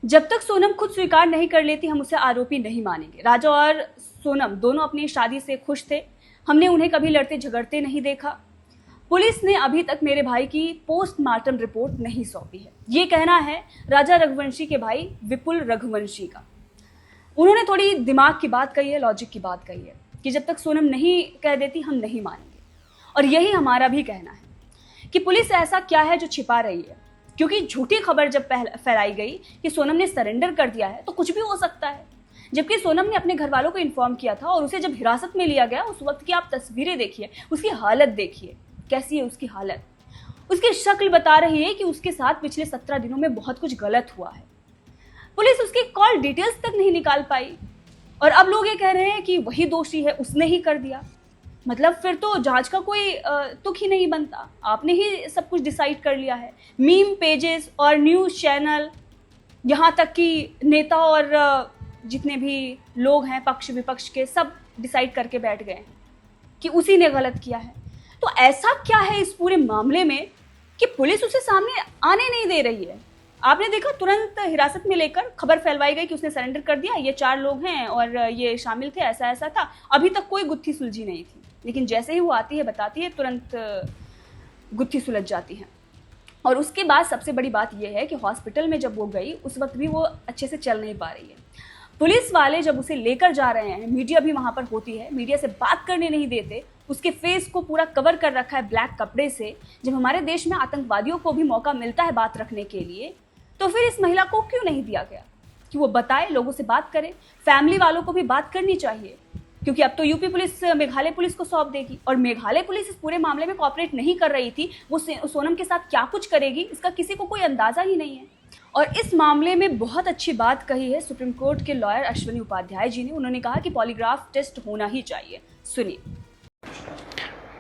जब तक सोनम खुद स्वीकार नहीं कर लेती हम उसे आरोपी नहीं मानेंगे। राजा और सोनम दोनों अपनी शादी से खुश थे। हमने उन्हें कभी लड़ते झगड़ते नहीं देखा। पुलिस ने अभी तक मेरे भाई की पोस्टमार्टम रिपोर्ट नहीं सौंपी है। ये कहना है राजा रघुवंशी के भाई विपुल रघुवंशी का। उन्होंने थोड़ी दिमाग की बात कही है, लॉजिक की बात कही है कि जब तक सोनम नहीं कह देती हम नहीं मानेंगे। और यही हमारा भी कहना है कि पुलिस ऐसा क्या है जो छिपा रही है, क्योंकि झूठी खबर जब फैलाई गई कि सोनम ने सरेंडर कर दिया है तो कुछ भी हो सकता है। जबकि सोनम ने अपने घर वालों को इन्फॉर्म किया था और उसे जब हिरासत में लिया गया उस वक्त की आप तस्वीरें देखिए, उसकी हालत देखिए, कैसी है उसकी हालत। उसकी शक्ल बता रही है कि उसके साथ पिछले 17 दिनों में बहुत कुछ गलत हुआ है। पुलिस उसकी कॉल डिटेल्स तक नहीं निकाल पाई और अब लोग ये कह रहे हैं कि वही दोषी है, उसने ही कर दिया। मतलब फिर तो जांच का कोई तुक ही नहीं बनता, आपने ही सब कुछ डिसाइड कर लिया है। मीम पेजेस और न्यूज़ चैनल, यहाँ तक कि नेता और जितने भी लोग हैं पक्ष विपक्ष के, सब डिसाइड करके बैठ गए हैं कि उसी ने गलत किया है। तो ऐसा क्या है इस पूरे मामले में कि पुलिस उसे सामने आने नहीं दे रही है? आपने देखा तुरंत हिरासत में लेकर खबर फैलवाई गई कि उसने सरेंडर कर दिया, ये 4 लोग हैं और ये शामिल थे, ऐसा ऐसा था। अभी तक कोई गुत्थी सुलझी नहीं थी, लेकिन जैसे ही वो आती है बताती है तुरंत गुत्थी सुलझ जाती है। और उसके बाद सबसे बड़ी बात यह है कि हॉस्पिटल में जब वो गई उस वक्त भी वो अच्छे से चल नहीं पा रही है। पुलिस वाले जब उसे लेकर जा रहे हैं, मीडिया भी वहाँ पर होती है, मीडिया से बात करने नहीं देते, उसके फेस को पूरा कवर कर रखा है ब्लैक कपड़े से। जब हमारे देश में आतंकवादियों को भी मौका मिलता है बात रखने के लिए, तो फिर इस महिला को क्यों नहीं दिया गया कि वो बताए, लोगों से बात करे? फैमिली वालों को भी बात करनी चाहिए, क्योंकि अब तो यूपी पुलिस मेघालय पुलिस को सौंप देगी और मेघालय पुलिस इस पूरे मामले में कोऑपरेट नहीं कर रही थी। वो सोनम के साथ क्या कुछ करेगी इसका किसी को कोई अंदाजा ही नहीं है। और इस मामले में बहुत अच्छी बात कही है सुप्रीम कोर्ट के लॉयर अश्विनी उपाध्याय जी ने। उन्होंने कहा कि पॉलीग्राफ टेस्ट होना ही चाहिए। सुनिए।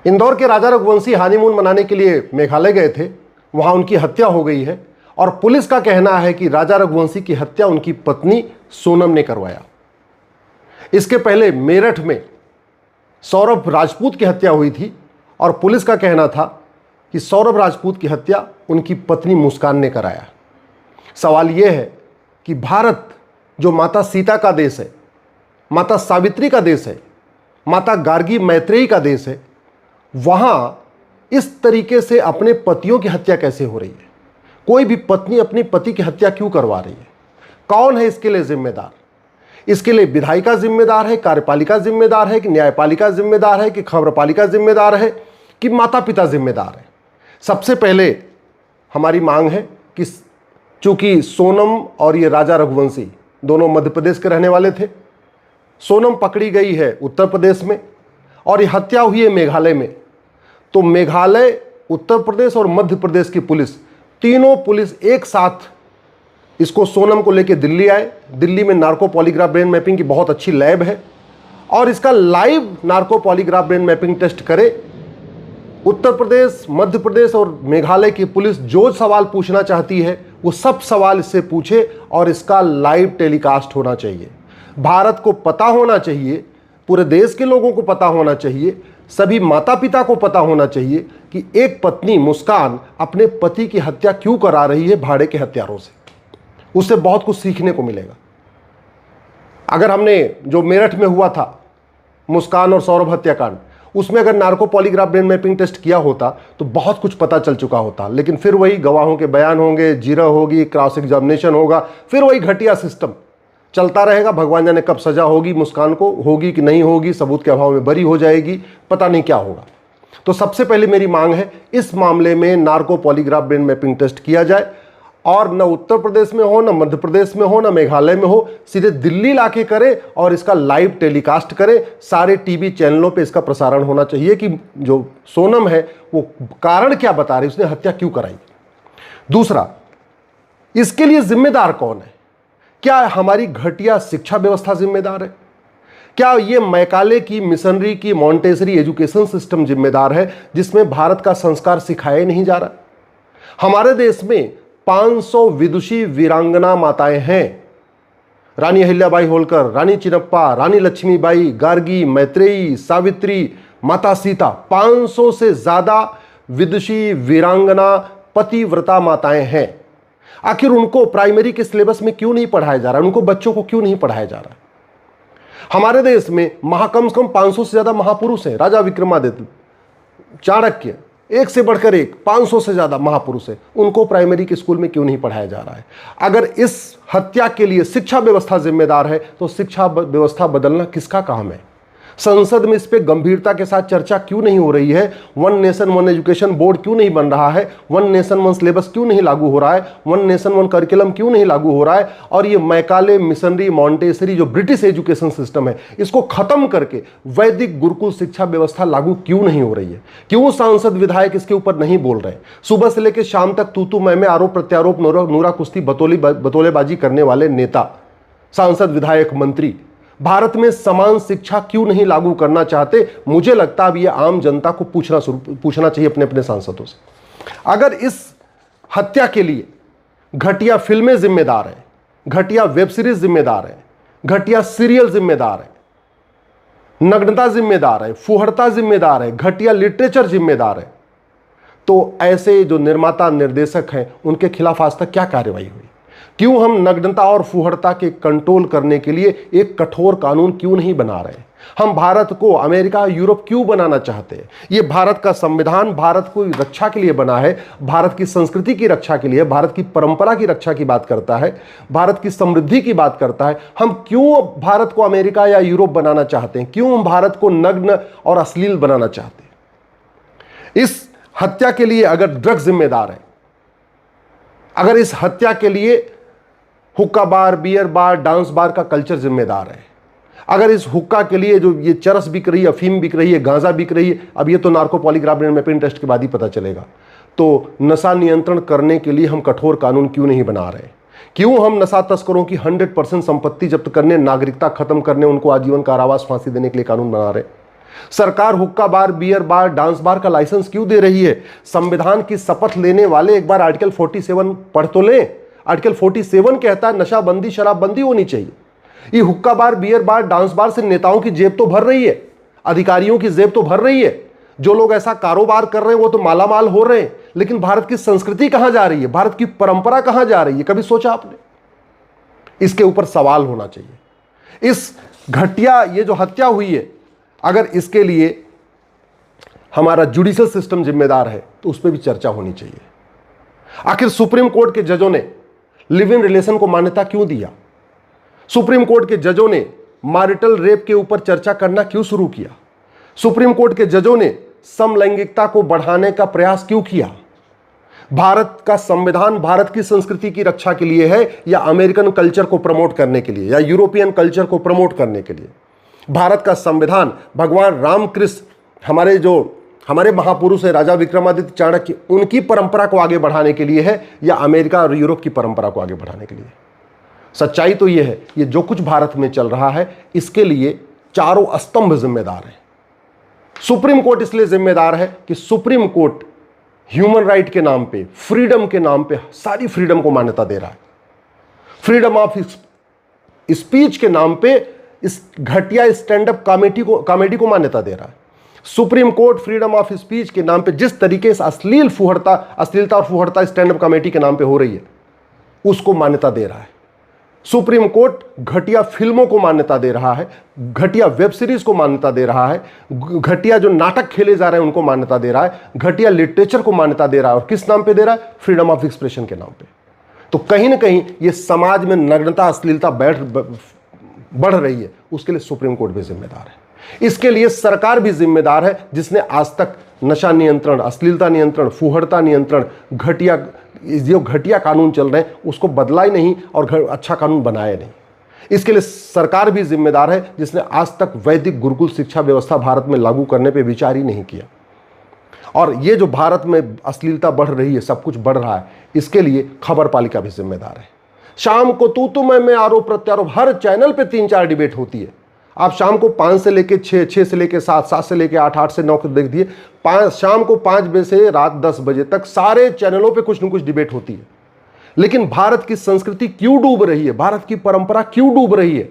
इंदौर के राजा रघुवंशी हनीमून मनाने के लिए मेघालय गए थे, वहां उनकी हत्या हो गई है और पुलिस का कहना है कि राजा रघुवंशी की हत्या उनकी पत्नी सोनम ने करवाया। इसके पहले मेरठ में सौरभ राजपूत की हत्या हुई थी और पुलिस का कहना था कि सौरभ राजपूत की हत्या उनकी पत्नी मुस्कान ने कराया। सवाल यह है कि भारत जो माता सीता का देश है, माता सावित्री का देश है, माता गार्गी मैत्रेयी का देश है, वहां इस तरीके से अपने पतियों की हत्या कैसे हो रही है? कोई भी पत्नी अपनी पति की हत्या क्यों करवा रही है? कौन है इसके लिए जिम्मेदार? इसके लिए विधायिका जिम्मेदार है, कार्यपालिका जिम्मेदार है कि न्यायपालिका जिम्मेदार है कि खबरपालिका जिम्मेदार है कि माता पिता जिम्मेदार है? सबसे पहले हमारी मांग है कि चूंकि सोनम और ये राजा रघुवंशी दोनों मध्य प्रदेश के रहने वाले थे, सोनम पकड़ी गई है उत्तर प्रदेश में और ये हत्या हुई है मेघालय में, तो मेघालय, उत्तर प्रदेश और मध्य प्रदेश की पुलिस, तीनों पुलिस एक साथ इसको सोनम को लेकर दिल्ली आए। दिल्ली में नार्को पॉलीग्राफ ब्रेन मैपिंग की बहुत अच्छी लैब है और इसका live narco polygraph brain mapping test करे। उत्तर प्रदेश, मध्य प्रदेश और मेघालय की पुलिस जो सवाल पूछना चाहती है वो सब सवाल इससे पूछे और इसका लाइव टेलीकास्ट होना चाहिए। भारत को पता होना चाहिए, पूरे देश के लोगों को पता होना चाहिए, सभी माता पिता को पता होना चाहिए कि एक पत्नी मुस्कान अपने पति की हत्या क्यों करा रही है भाड़े के हत्यारों से। उससे बहुत कुछ सीखने को मिलेगा। अगर हमने जो मेरठ में हुआ था मुस्कान और सौरभ हत्याकांड, उसमें अगर narco polygraph brain mapping test किया होता तो बहुत कुछ पता चल चुका होता, लेकिन फिर वही गवाहों के बयान होंगे, जीरा होगी, क्रॉस एग्जामिनेशन होगा, फिर वही घटिया सिस्टम चलता रहेगा। भगवान जाने कब सजा होगी मुस्कान को, होगी कि नहीं होगी, सबूत के अभाव में बरी हो जाएगी, पता नहीं क्या होगा। तो सबसे पहले मेरी मांग है इस मामले में narco polygraph brain mapping test किया जाए और न उत्तर प्रदेश में हो, न मध्य प्रदेश में हो, न मेघालय में हो, सीधे दिल्ली लाके करें और इसका लाइव टेलीकास्ट करें। सारे टीवी चैनलों पे इसका प्रसारण होना चाहिए कि जो सोनम है वो कारण क्या बता रही, उसने हत्या क्यों कराई। दूसरा, इसके लिए जिम्मेदार कौन है? क्या हमारी घटिया शिक्षा व्यवस्था जिम्मेदार है? क्या ये मैकाले की, मिशनरी की, मॉन्टेसरी एजुकेशन सिस्टम जिम्मेदार है जिसमें भारत का संस्कार सिखाया नहीं जा रहा? हमारे देश में 500 विदुषी वीरांगना माताएं हैं। रानी अहिल्याबाई होलकर, रानी चिन्नप्पा, रानी लक्ष्मीबाई, गार्गी, मैत्रेयी, सावित्री, माता सीता, 500 से ज्यादा विदुषी वीरांगना पतिव्रता माताएं हैं। आखिर उनको प्राइमरी के सिलेबस में क्यों नहीं पढ़ाया जा रहा है? उनको बच्चों को क्यों नहीं पढ़ाया जा रहा है? हमारे देश में कम से कम 500 से ज्यादा महापुरुष हैं। राजा विक्रमादित्य, चाणक्य, एक से बढ़कर एक 500 से ज्यादा महापुरुष हैं। उनको प्राइमरी के स्कूल में क्यों नहीं पढ़ाया जा रहा है? अगर इस हत्या के लिए शिक्षा व्यवस्था जिम्मेदार है तो शिक्षा व्यवस्था बदलना किसका काम है? संसद में इस पे गंभीरता के साथ चर्चा क्यों नहीं हो रही है? One nation one education board क्यों नहीं बन रहा है? वन नेशन वन सिलेबस क्यों नहीं लागू हो रहा है? वन नेशन वन करिकुलम क्यों नहीं लागू हो रहा है? और ये मैकाले, मिशनरी, मॉन्टेसरी जो ब्रिटिश एजुकेशन सिस्टम है, इसको खत्म करके वैदिक गुरुकुल शिक्षा व्यवस्था लागू क्यों नहीं हो रही है? क्यों सांसद विधायक इसके ऊपर नहीं बोल रहे? सुबह से लेकर शाम तक तू मैं आरोप प्रत्यारोप, नूरा कुश्ती, बतौलेबाजी करने वाले नेता, सांसद, विधायक, मंत्री भारत में समान शिक्षा क्यों नहीं लागू करना चाहते? मुझे लगता है अब ये आम जनता को पूछना चाहिए अपने अपने सांसदों से। अगर इस हत्या के लिए घटिया फिल्में जिम्मेदार हैं, घटिया वेब सीरीज जिम्मेदार है, घटिया सीरियल जिम्मेदार है, नग्नता जिम्मेदार है, फुहड़ता जिम्मेदार है, घटिया लिटरेचर जिम्मेदार है, तो ऐसे जो निर्माता निर्देशक हैं उनके खिलाफ आज तक क्या कार्रवाई हुई? क्यों हम नग्नता और फुहड़ता के कंट्रोल करने के लिए एक कठोर कानून क्यों नहीं बना रहे? हम भारत को अमेरिका, यूरोप क्यों बनाना चाहते हैं? ये भारत का संविधान भारत को रक्षा के लिए बना है, भारत की संस्कृति की रक्षा के लिए, भारत की परंपरा की रक्षा की बात करता है, भारत की समृद्धि की बात करता है। हम क्यों भारत को अमेरिका या यूरोप बनाना चाहते हैं? क्यों हम भारत को नग्न और अश्लील बनाना चाहते हैं? इस हत्या के लिए अगर ड्रग्स जिम्मेदार है, अगर इस हत्या के लिए हुक्का बार, बियर बार, डांस बार का कल्चर जिम्मेदार है, अगर इस हुक्का के लिए जो ये चरस बिक रही है, अफीम बिक रही है, गांजा बिक रही है, अब ये तो नार्को पॉलीग्राफ मैपिंग टेस्ट के बाद ही पता चलेगा, तो नशा नियंत्रण करने के लिए हम कठोर कानून क्यों नहीं बना रहे? क्यों हम नशा तस्करों की 100% संपत्ति जब्त करने, नागरिकता खत्म करने, उनको आजीवन कारावास, फांसी देने के लिए कानून बना रहे? सरकार हुक्का बार, बियर बार, डांस बार का लाइसेंस क्यों दे रही है? संविधान की शपथ लेने वाले एक बार आर्टिकल 47 पढ़ तो लें। आर्टिकल 47 कहता है नशाबंदी, शराबबंदी होनी चाहिए। ये हुक्का बार, बियर बार, डांस बार से नेताओं की जेब तो भर रही है, अधिकारियों की जेब तो भर रही है। जो लोग ऐसा कारोबार कर रहे हैं वो तो मालामाल हो रहे हैं, लेकिन भारत की संस्कृति कहां जा रही है? भारत की परंपरा कहां जा रही है? कभी सोचा आपने? इसके ऊपर सवाल होना चाहिए। इस घटिया ये जो हत्या हुई है, अगर इसके लिए हमारा जुडिशियल सिस्टम जिम्मेदार है तो उस पर भी चर्चा होनी चाहिए। आखिर सुप्रीम कोर्ट के जजों ने लिव इन रिलेशन को मान्यता क्यों दिया? सुप्रीम कोर्ट के जजों ने मैरिटल रेप के ऊपर चर्चा करना क्यों शुरू किया? सुप्रीम कोर्ट के जजों ने समलैंगिकता को बढ़ाने का प्रयास क्यों किया? भारत का संविधान भारत की संस्कृति की रक्षा के लिए है या अमेरिकन कल्चर को प्रमोट करने के लिए या यूरोपियन कल्चर को प्रमोट करने के लिए? भारत का संविधान भगवान रामकृष्ण, हमारे महापुरुष है राजा विक्रमादित्य, चाणक्य, उनकी परंपरा को आगे बढ़ाने के लिए है या अमेरिका और यूरोप की परंपरा को आगे बढ़ाने के लिए? सच्चाई तो यह है, ये जो कुछ भारत में चल रहा है इसके लिए चारों स्तंभ जिम्मेदार हैं। सुप्रीम कोर्ट इसलिए जिम्मेदार है कि सुप्रीम कोर्ट ह्यूमन राइट के नाम पे, फ्रीडम के नाम पे सारी फ्रीडम को मान्यता दे रहा है। फ्रीडम ऑफ स्पीच के नाम पे इस घटिया स्टैंड अप कॉमेडी को मान्यता दे रहा है। Supreme court freedom of speech के नाम पे जिस तरीके से अश्लीलता और फुहड़ता स्टैंड अप कॉमेडी के नाम पे हो रही है उसको मान्यता दे रहा है। सुप्रीम कोर्ट घटिया फिल्मों को मान्यता दे रहा है, घटिया वेब सीरीज को मान्यता दे रहा है, घटिया जो नाटक खेले जा रहे हैं उनको मान्यता दे रहा है, घटिया लिटरेचर को मान्यता दे रहा है। और किस नाम पे दे रहा है? फ्रीडम ऑफ एक्सप्रेशन के नाम पे। तो कहीं ना कहीं ये समाज में नग्नता, अश्लीलता बढ़ रही है, उसके लिए सुप्रीम कोर्ट भी जिम्मेदार है। इसके लिए सरकार भी जिम्मेदार है, जिसने आज तक नशा नियंत्रण, अश्लीलता नियंत्रण, फुहड़ता नियंत्रण, जो घटिया कानून चल रहे हैं उसको बदला ही नहीं और अच्छा कानून बनाया नहीं। इसके लिए सरकार भी जिम्मेदार है, जिसने आज तक वैदिक गुरुकुल शिक्षा व्यवस्था भारत में लागू करने पर विचार ही नहीं किया। और ये जो भारत में अश्लीलता बढ़ रही है, सब कुछ बढ़ रहा है, इसके लिए खबर पालिका भी जिम्मेदार है। शाम को तू मैं आरोप प्रत्यारोप, हर चैनल पे 3-4 डिबेट होती है। आप शाम को 5 से लेके 6, 6 से लेके 7, 7 से लेके 8, 8 से 9 को देख दिए, शाम को 5 बजे से रात 10 बजे तक सारे चैनलों पे कुछ न कुछ डिबेट होती है। लेकिन भारत की संस्कृति क्यों डूब रही है, भारत की परंपरा क्यों डूब रही है,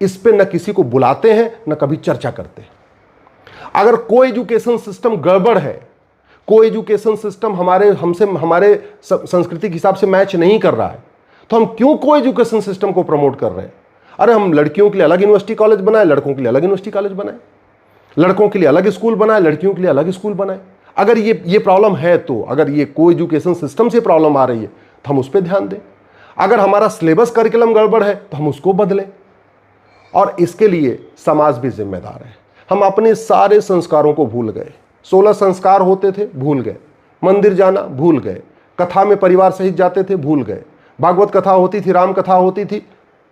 इस पे न किसी को बुलाते हैं न कभी चर्चा करते हैं। अगर कोई एजुकेशन सिस्टम गड़बड़ है, को एजुकेशन सिस्टम हमारे संस्कृति के हिसाब से मैच नहीं कर रहा है, तो हम क्यों को एजुकेशन सिस्टम को प्रमोट कर रहे हैं? अरे हम लड़कियों के लिए अलग यूनिवर्सिटी कॉलेज बनाए, लड़कों के लिए अलग यूनिवर्सिटी कॉलेज बनाए, लड़कों के लिए अलग स्कूल बनाए, लड़कियों के लिए अलग स्कूल बनाए। अगर ये प्रॉब्लम है, तो अगर ये को एजुकेशन सिस्टम से प्रॉब्लम आ रही है तो हम उस पर ध्यान दें। अगर हमारा सिलेबस करिकुलम गड़बड़ है तो हम उसको बदलें। और इसके लिए समाज भी जिम्मेदार है। हम अपने सारे संस्कारों को भूल गए। 16 संस्कार होते थे, भूल गए। मंदिर जाना भूल गए। कथा में परिवार सहित जाते थे, भूल गए। भागवत कथा होती थी, राम कथा होती थी,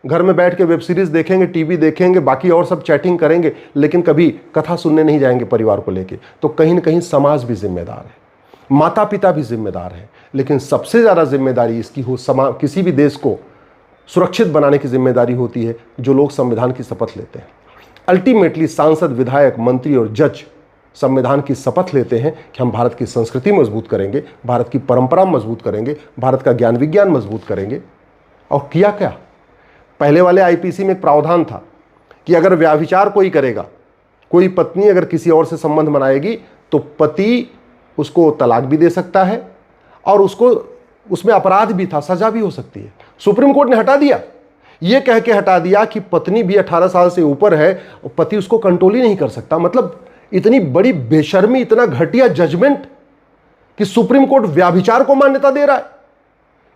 घर में बैठ के वेब सीरीज देखेंगे, टीवी देखेंगे, बाकी और सब चैटिंग करेंगे, लेकिन कभी कथा सुनने नहीं जाएंगे परिवार को लेके। तो कहीं ना कहीं समाज भी जिम्मेदार है, माता पिता भी जिम्मेदार है, लेकिन सबसे ज़्यादा जिम्मेदारी इसकी किसी भी देश को सुरक्षित बनाने की जिम्मेदारी होती है जो लोग संविधान की शपथ लेते हैं। अल्टीमेटली सांसद, विधायक, मंत्री और जज संविधान की शपथ लेते हैं कि हम भारत की संस्कृति मजबूत करेंगे, भारत की परंपरा मजबूत करेंगे, भारत का ज्ञान विज्ञान मजबूत करेंगे। और किया क्या? पहले वाले आईपीसी में एक प्रावधान था कि अगर व्याभिचार कोई करेगा, कोई पत्नी अगर किसी और से संबंध बनाएगी तो पति उसको तलाक भी दे सकता है और उसको उसमें अपराध भी था, सजा भी हो सकती है। सुप्रीम कोर्ट ने हटा दिया, ये कह के हटा दिया कि पत्नी भी 18 साल से ऊपर है, पति उसको कंट्रोल ही नहीं कर सकता। मतलब इतनी बड़ी बेशर्मी, इतना घटिया जजमेंट कि सुप्रीम कोर्ट व्याभिचार को मान्यता दे रहा है।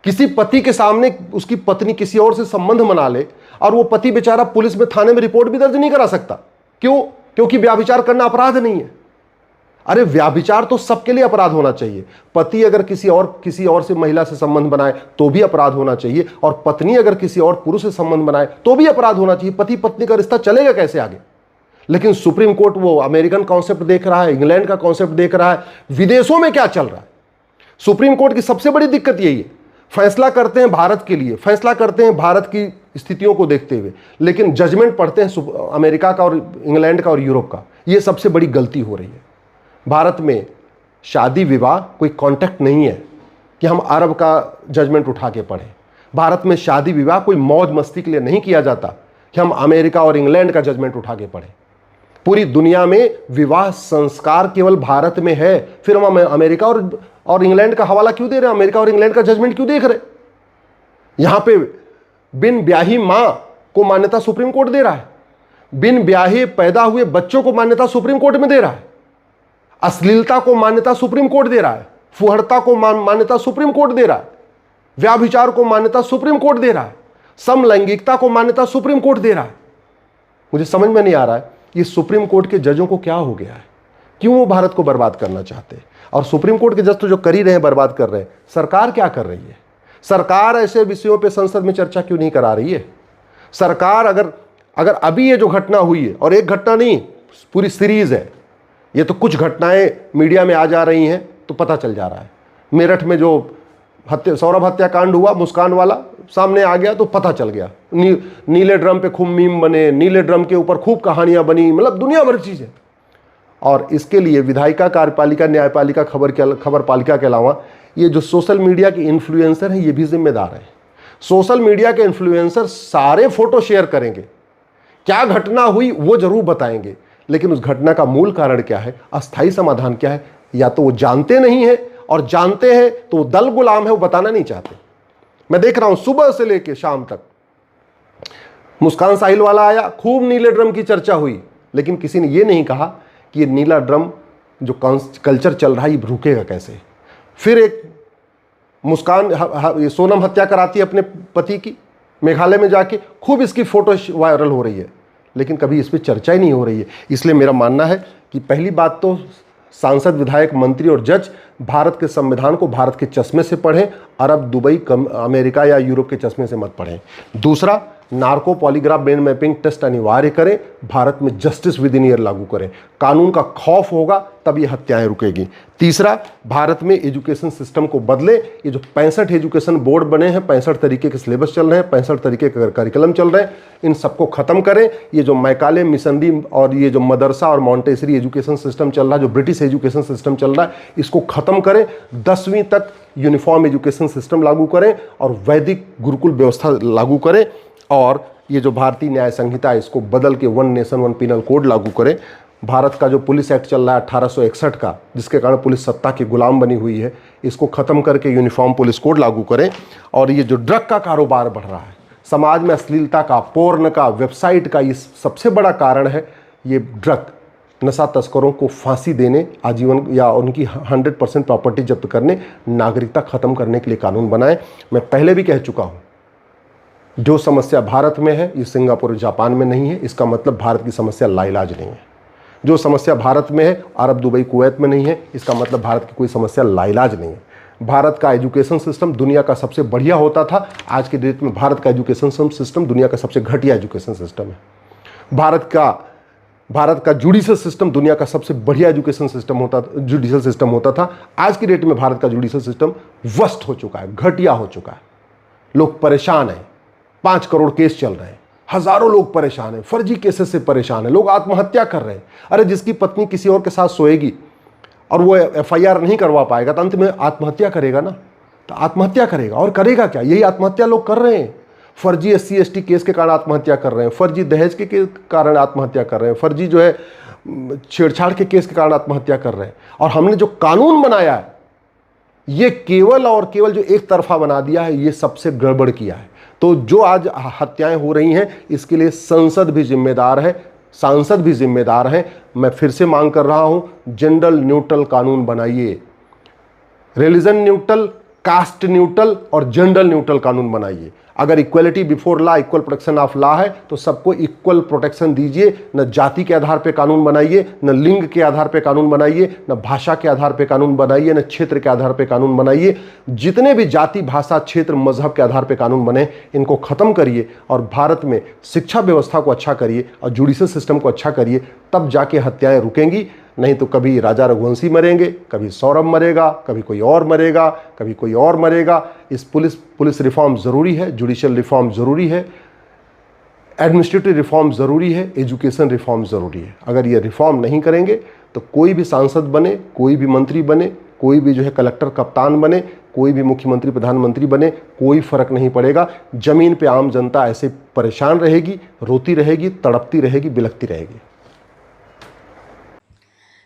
किसी पति के सामने उसकी पत्नी किसी और से संबंध बना ले और वो पति बेचारा पुलिस में, थाने में रिपोर्ट भी दर्ज नहीं करा सकता। क्यों? क्योंकि व्याभिचार करना अपराध नहीं है। अरे व्याभिचार तो सबके लिए अपराध होना चाहिए। पति अगर किसी और से महिला से संबंध बनाए तो भी अपराध होना चाहिए, और पत्नी अगर किसी और पुरुष से संबंध बनाए तो भी अपराध होना चाहिए। पति पत्नी का रिश्ता चलेगा कैसे आगे? लेकिन सुप्रीम कोर्ट वो अमेरिकन कॉन्सेप्ट देख रहा है, इंग्लैंड का कॉन्सेप्ट देख रहा है, विदेशों में क्या चल रहा है। सुप्रीम कोर्ट की सबसे बड़ी दिक्कत यही है, फैसला करते हैं भारत के लिए, फैसला करते हैं भारत की स्थितियों को देखते हुए, लेकिन जजमेंट पढ़ते हैं अमेरिका का और इंग्लैंड का और यूरोप का। ये सबसे बड़ी गलती हो रही है। भारत में शादी विवाह कोई कॉन्टेक्ट नहीं है कि हम अरब का जजमेंट उठा के पढ़ें। भारत में शादी विवाह कोई मौज मस्ती के लिए नहीं किया जाता कि हम अमेरिका और इंग्लैंड का जजमेंट उठा के पढ़ें। पूरी दुनिया में विवाह संस्कार केवल भारत में है, फिर हम अमेरिका और इंग्लैंड का हवाला क्यों दे रहे हैं? अमेरिका और इंग्लैंड का जजमेंट क्यों देख रहे? यहां पे बिन ब्याही मां को मान्यता सुप्रीम कोर्ट दे रहा है, बिन ब्याहे पैदा हुए बच्चों को मान्यता सुप्रीम कोर्ट में दे रहा है, अश्लीलता को मान्यता सुप्रीम कोर्ट दे रहा है, फुहड़ता को मान्यता सुप्रीम कोर्ट दे रहा है, व्याभिचार को मान्यता सुप्रीम कोर्ट दे रहा है, समलैंगिकता को मान्यता सुप्रीम कोर्ट दे रहा है। मुझे समझ में नहीं आ रहा है ये सुप्रीम कोर्ट के जजों को क्या हो गया है, क्यों वो भारत को बर्बाद करना चाहते हैं? और सुप्रीम कोर्ट के जज तो जो कर ही रहे हैं, बर्बाद कर रहे हैं। सरकार क्या कर रही है? सरकार ऐसे विषयों पे संसद में चर्चा क्यों नहीं करा रही है? सरकार अगर अभी ये जो घटना हुई है, और एक घटना नहीं, पूरी सीरीज है, ये तो कुछ घटनाएं मीडिया में आ जा रही हैं तो पता चल जा रहा है। मेरठ में जो सौरभ हत्याकांड हुआ, मुस्कान वाला सामने आ गया तो पता चल गया। नीले ड्रम पे खूब मीम बने, नीले ड्रम के ऊपर खूब कहानियां बनी, मतलब दुनिया भर की चीजें। और इसके लिए विधायिका, कार्यपालिका, न्यायपालिका, खबर पालिका के अलावा ये जो सोशल मीडिया के इन्फ्लुएंसर हैं, ये भी जिम्मेदार हैं। सोशल मीडिया के इन्फ्लुएंसर सारे फोटो शेयर करेंगे, क्या घटना हुई वो जरूर बताएंगे, लेकिन उस घटना का मूल कारण क्या है, अस्थायी समाधान क्या है, या तो वो जानते नहीं है, और जानते हैं तो वो दल गुलाम है, वो बताना नहीं चाहते। मैं देख रहा हूं सुबह से लेकर शाम तक मुस्कान साहिल वाला आया, खूब नीले ड्रम की चर्चा हुई, लेकिन किसी ने ये नहीं कहा कि ये नीला ड्रम जो कल्चर चल रहा है ये रुकेगा कैसे। फिर एक मुस्कान सोनम हत्या कराती है अपने पति की, मेघालय में जाके खूब इसकी फोटो वायरल हो रही है, लेकिन कभी इस पर चर्चा ही नहीं हो रही है। इसलिए मेरा मानना है कि पहली बात तो सांसद, विधायक, मंत्री और जज भारत के संविधान को भारत के चश्मे से पढ़ें, अरब, दुबई, अमेरिका या यूरोप के चश्मे से मत पढ़ें। दूसरा, narco polygraph brain mapping test अनिवार्य करें, भारत में जस्टिस विद इन ईयर लागू करें, कानून का खौफ होगा तब ये हत्याएं रुकेगी। तीसरा, भारत में एजुकेशन सिस्टम को बदले। ये जो 65 एजुकेशन बोर्ड बने हैं, 65 तरीके के सिलेबस चल रहे हैं, 65 तरीके के करिकुलम चल रहे हैं, इन सबको खत्म करें। ये जो मैकाले, मिशनरी और ये जो मदरसा और मॉन्टेसरी एजुकेशन सिस्टम चल रहा है, जो ब्रिटिश एजुकेशन सिस्टम चल रहा है, इसको खत्म करें। 10वीं तक यूनिफॉर्म एजुकेशन सिस्टम लागू करें और वैदिक गुरुकुल व्यवस्था लागू करें, और ये जो भारतीय न्याय संहिता है इसको बदल के 1 नेशन 1 पिनल कोड लागू करें। भारत का जो पुलिस एक्ट चल रहा है 1861 का, जिसके कारण पुलिस सत्ता की गुलाम बनी हुई है, इसको ख़त्म करके यूनिफॉर्म पुलिस कोड लागू करें। और ये जो ड्रग का कारोबार बढ़ रहा है, समाज में अश्लीलता का, पोर्न का, वेबसाइट का, ये सबसे बड़ा कारण है ये ड्रग। नशा तस्करों को फांसी देने, आजीवन या उनकी 100% प्रॉपर्टी जब्त करने, नागरिकता ख़त्म करने के लिए कानून बनाए। मैं पहले भी कह चुका हूँ, जो समस्या भारत में है ये सिंगापुर और जापान में नहीं है, इसका मतलब भारत की समस्या लाइलाज नहीं है। जो समस्या भारत में है अरब, दुबई, कुवैत में नहीं है, इसका मतलब भारत की कोई समस्या लाइलाज नहीं है। भारत का एजुकेशन सिस्टम दुनिया का सबसे बढ़िया होता था, आज के डेट में भारत का एजुकेशन सिस्टम दुनिया का सबसे घटिया एजुकेशन सिस्टम है। भारत का जुडिशल सिस्टम दुनिया का सबसे बढ़िया एजुकेशन सिस्टम होता, जुडिशल सिस्टम होता था। आज की डेट में भारत का जुडिशल सिस्टम वर्स्ट हो चुका है, घटिया हो चुका है। लोग परेशान हैं, 5 करोड़ केस चल रहे हैं, हजारों लोग परेशान हैं, फर्जी केसेस से परेशान हैं, लोग आत्महत्या कर रहे हैं। अरे जिसकी पत्नी किसी और के साथ सोएगी और वो FIR नहीं करवा पाएगा तो अंत में आत्महत्या करेगा ना, तो आत्महत्या करेगा। और करेगा क्या? यही आत्महत्या लोग कर रहे हैं। फर्जी SC ST केस के कारण आत्महत्या कर रहे हैं, फर्जी दहेज के कारण आत्महत्या कर रहे हैं, फर्जी जो है छेड़छाड़ के केस के कारण आत्महत्या कर रहे हैं। और हमने जो कानून बनाया है ये केवल और केवल जो एक तरफा बना दिया है, ये सबसे गड़बड़ किया है। तो जो आज हत्याएं हो रही हैं इसके लिए संसद भी जिम्मेदार है, सांसद भी जिम्मेदार हैं। मैं फिर से मांग कर रहा हूं, जेंडर न्यूट्रल कानून बनाइए, रिलीजन न्यूट्रल, कास्ट न्यूट्रल और जेंडर न्यूट्रल कानून बनाइए। अगर equality before law, equal protection of law है तो सबको इक्वल प्रोटेक्शन दीजिए। न जाति के आधार पे कानून बनाइए, न लिंग के आधार पे कानून बनाइए, न भाषा के आधार पे कानून बनाइए, न क्षेत्र के आधार पे कानून बनाइए। जितने भी जाति, भाषा, क्षेत्र, मजहब के आधार पे कानून बने, इनको खत्म करिए और भारत में शिक्षा व्यवस्था को अच्छा करिए और जुडिशल सिस्टम को अच्छा करिए, तब जाके हत्याएं रुकेंगी। नहीं तो कभी राजा रघुवंशी मरेंगे, कभी सौरभ मरेगा, कभी कोई और मरेगा, कभी कोई और मरेगा। इस पुलिस रिफॉर्म ज़रूरी है, जुडिशियल रिफॉर्म ज़रूरी है, एडमिनिस्ट्रेटिव रिफॉर्म ज़रूरी है, एजुकेशन रिफॉर्म ज़रूरी है। अगर ये रिफॉर्म नहीं करेंगे तो कोई भी सांसद बने, कोई भी मंत्री बने, कोई भी जो है कलेक्टर कप्तान बने, कोई भी मुख्यमंत्री प्रधानमंत्री बने, कोई फर्क नहीं पड़ेगा। ज़मीन पे आम जनता ऐसे परेशान रहेगी, रोती रहेगी, तड़पती रहेगी, बिलखती रहेगी।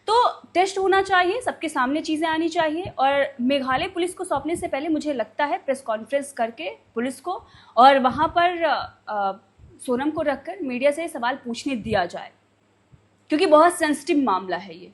तो टेस्ट होना चाहिए, सबके सामने चीज़ें आनी चाहिए। और मेघालय पुलिस को सौंपने से पहले मुझे लगता है प्रेस कॉन्फ्रेंस करके पुलिस को और वहाँ पर सोनम को रखकर मीडिया से सवाल पूछने दिया जाए, क्योंकि बहुत सेंसिटिव मामला है ये।